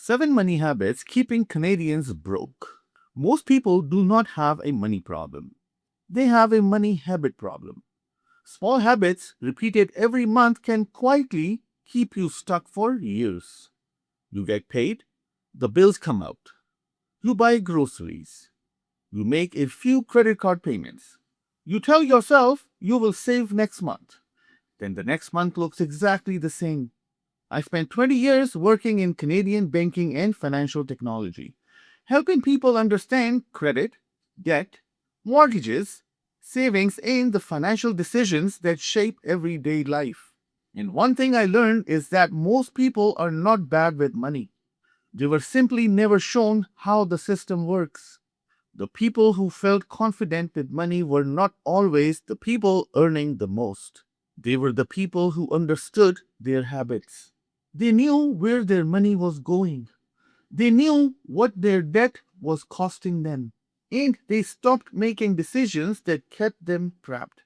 7 money habits keeping Canadians broke. Most people do not have a money problem. They have a money habit problem. Small habits repeated every month can quietly keep you stuck for years. You get paid, the bills come out. You buy groceries. You make a few credit card payments. You tell yourself you will save next month. Then the next month looks exactly the same. I spent 20 years working in Canadian banking and financial technology, helping people understand credit, debt, mortgages, savings, and the financial decisions that shape everyday life. And one thing I learned is that most people are not bad with money. They were simply never shown how the system works. The people who felt confident with money were not always the people earning the most. They were the people who understood their habits. They knew where their money was going. They knew what their debt was costing them. And they stopped making decisions that kept them trapped.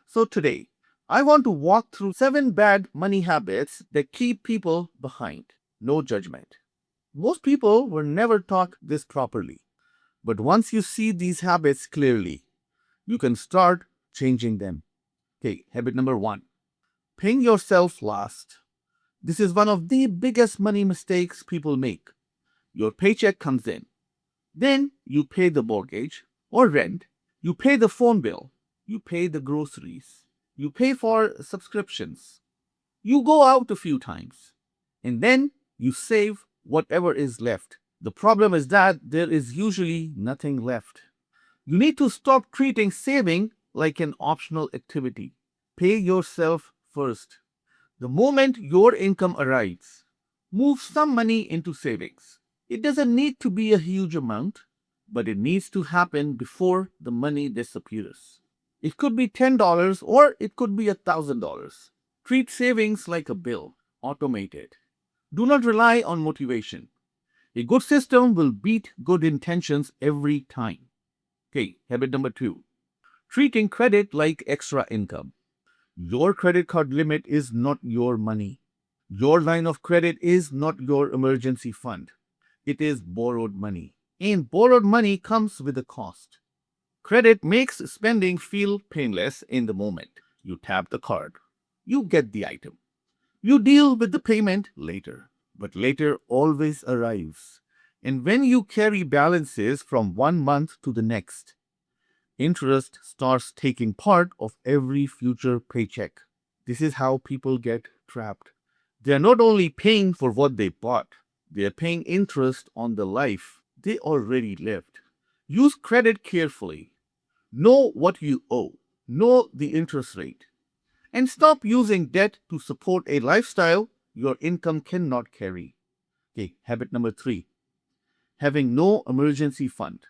So today, I want to walk through 7 bad money habits that keep people behind. No judgment. Most people were never taught this properly. But once you see these habits clearly, you can start changing them. Okay, habit number 1. Paying yourself last. This is one of the biggest money mistakes people make. Your paycheck comes in. Then you pay the mortgage or rent. You pay the phone bill. You pay the groceries. You pay for subscriptions. You go out a few times. And then you save whatever is left. The problem is that there is usually nothing left. You need to stop treating saving like an optional activity. Pay yourself first. The moment your income arrives, move some money into savings. It doesn't need to be a huge amount, but it needs to happen before the money disappears. It could be $10 or it could be $1,000. Treat savings like a bill. Automate it. Do not rely on motivation. A good system will beat good intentions every time. Okay, habit number 2. Treating credit like extra income. Your credit card limit is not your money. Your line of credit is not your emergency fund. It is borrowed money. And borrowed money comes with a cost. Credit makes spending feel painless in the moment. You tap the card. You get the item. You deal with the payment later. But later always arrives. And when you carry balances from one month to the next, interest starts taking part of every future paycheck. This is how people get trapped. They are not only paying for what they bought, they are paying interest on the life they already lived. Use credit carefully. Know what you owe. Know the interest rate. And stop using debt to support a lifestyle your income cannot carry. Okay, habit number 3. Having no emergency fund.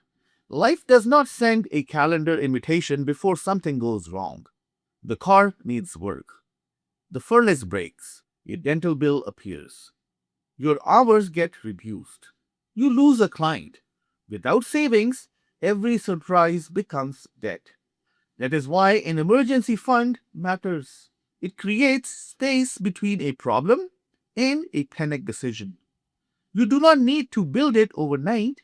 Life does not send a calendar invitation before something goes wrong. The car needs work. The furnace breaks. A dental bill appears. Your hours get reduced. You lose a client. Without savings, every surprise becomes debt. That is why an emergency fund matters. It creates space between a problem and a panic decision. You do not need to build it overnight,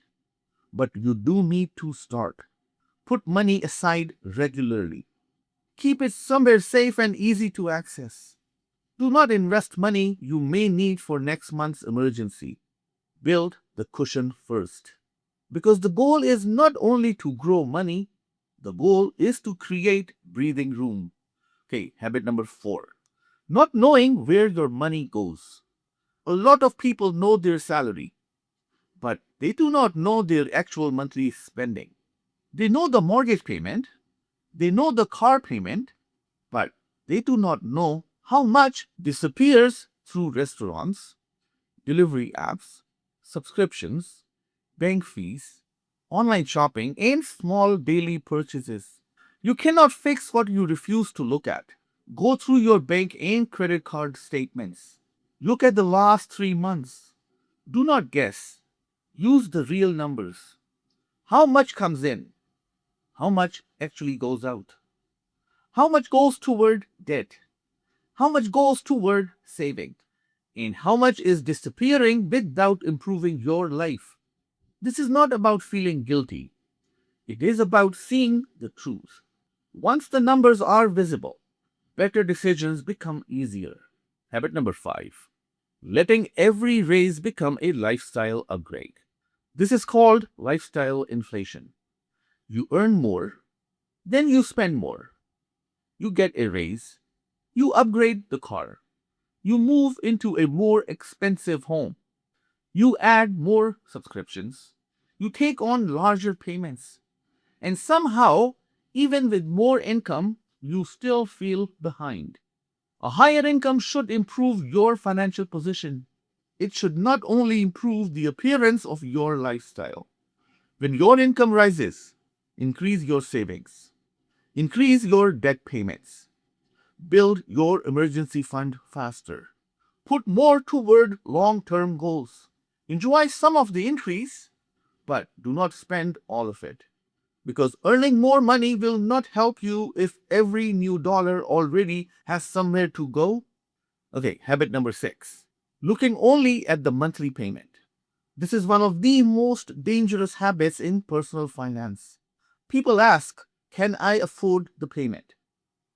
but you do need to start. Put money aside regularly. Keep it somewhere safe and easy to access. Do not invest money you may need for next month's emergency. Build the cushion first. Because the goal is not only to grow money, the goal is to create breathing room. Okay, habit number 4. Not knowing where your money goes. A lot of people know their salary, but they do not know their actual monthly spending. They know the mortgage payment, they know the car payment, but they do not know how much disappears through restaurants, delivery apps, subscriptions, bank fees, online shopping, and small daily purchases. You cannot fix what you refuse to look at. Go through your bank and credit card statements. Look at the last 3 months. Do not guess. Use the real numbers. How much comes in? How much actually goes out? How much goes toward debt? How much goes toward saving? and how much is disappearing without improving your life. This is not about feeling guilty, it is about seeing the truth. Once the numbers are visible, better decisions become easier. Habit number 5, letting every raise become a lifestyle upgrade. This is called lifestyle inflation. You earn more, then you spend more. You get a raise, you upgrade the car, you move into a more expensive home, you add more subscriptions, you take on larger payments, and somehow, even with more income, you still feel behind. A higher income should improve your financial position. It should not only improve the appearance of your lifestyle. When your income rises, increase your savings, increase your debt payments, build your emergency fund faster, put more toward long term goals. Enjoy some of the increase, but do not spend all of it. Because earning more money will not help you if every new dollar already has somewhere to go. Okay, habit number 6, looking only at the monthly payment. This is one of the most dangerous habits in personal finance. People ask, can I afford the payment?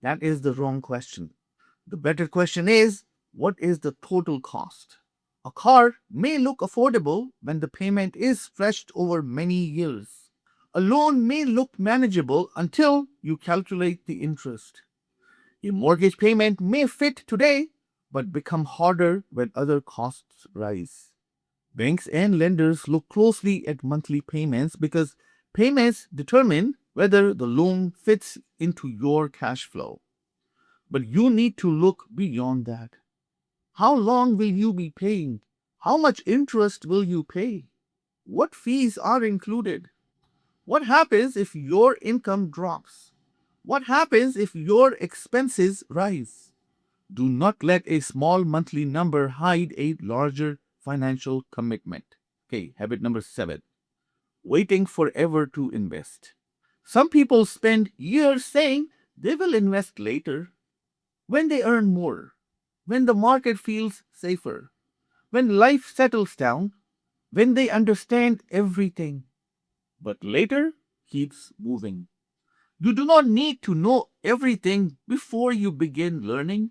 That is the wrong question. The better question is, what is the total cost? A car may look affordable when the payment is stretched over many years. A loan may look manageable until you calculate the interest. A mortgage payment may fit today but become harder when other costs rise. Banks and lenders look closely at monthly payments because payments determine whether the loan fits into your cash flow. But you need to look beyond that. How long will you be paying? How much interest will you pay? What fees are included? What happens if your income drops? What happens if your expenses rise? Do not let a small monthly number hide a larger financial commitment. Okay, habit number 7, waiting forever to invest. Some people spend years saying they will invest later when they earn more, when the market feels safer, when life settles down, when they understand everything. But later keeps moving. You do not need to know everything before you begin learning.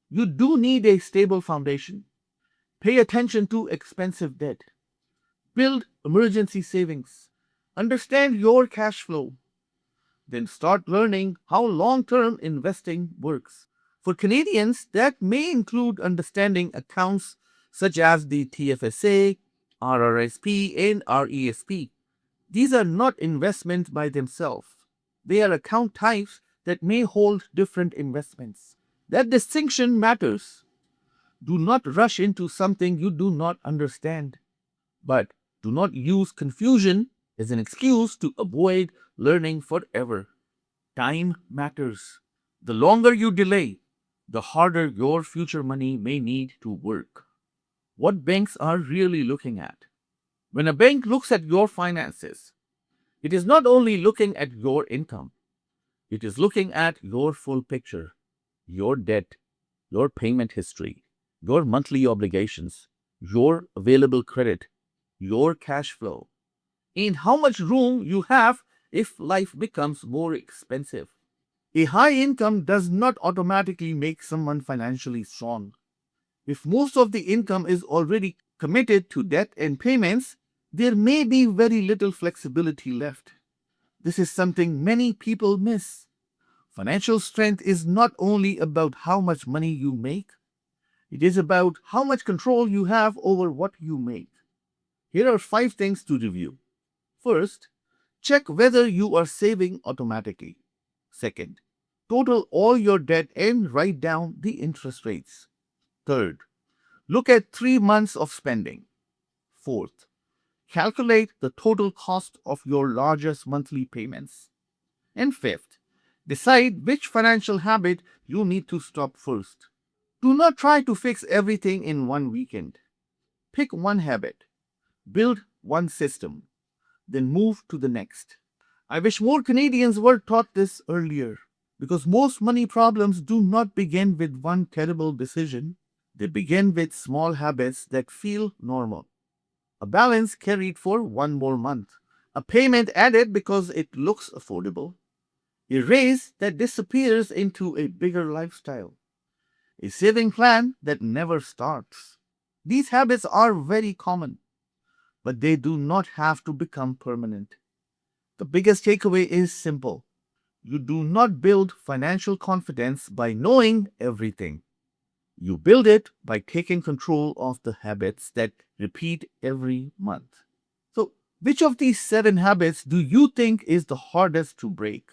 You do need a stable foundation. Pay attention to expensive debt. Build emergency savings. Understand your cash flow. Then start learning how long term investing works. For Canadians, that may include understanding accounts such as the TFSA, RRSP, and RESP. These are not investments by themselves. They are account types that may hold different investments. That distinction matters. Do not rush into something you do not understand. But do not use confusion as an excuse to avoid learning forever. Time matters. The longer you delay, the harder your future money may need to work. What banks are really looking at? When a bank looks at your finances, it is not only looking at your income, it is looking at your full picture, your debt, your payment history, your monthly obligations, your available credit, your cash flow, and how much room you have if life becomes more expensive. A high income does not automatically make someone financially strong. If most of the income is already committed to debt and payments, there may be very little flexibility left. This is something many people miss. Financial strength is not only about how much money you make, it is about how much control you have over what you make. Here are 5 things to review. First, check whether you are saving automatically. Second, total all your debt and write down the interest rates. Third, look at 3 months of spending. Fourth, calculate the total cost of your largest monthly payments. And fifth, decide which financial habit you need to stop first. Do not try to fix everything in one weekend. Pick one habit, build one system, then move to the next. I wish more Canadians were taught this earlier because most money problems do not begin with one terrible decision. They begin with small habits that feel normal. A balance carried for one more month. A payment added because it looks affordable. A raise that disappears into a bigger lifestyle. A saving plan that never starts. These habits are very common, but they do not have to become permanent. The biggest takeaway is simple. You do not build financial confidence by knowing everything. You build it by taking control of the habits that repeat every month. So, which of these seven habits do you think is the hardest to break?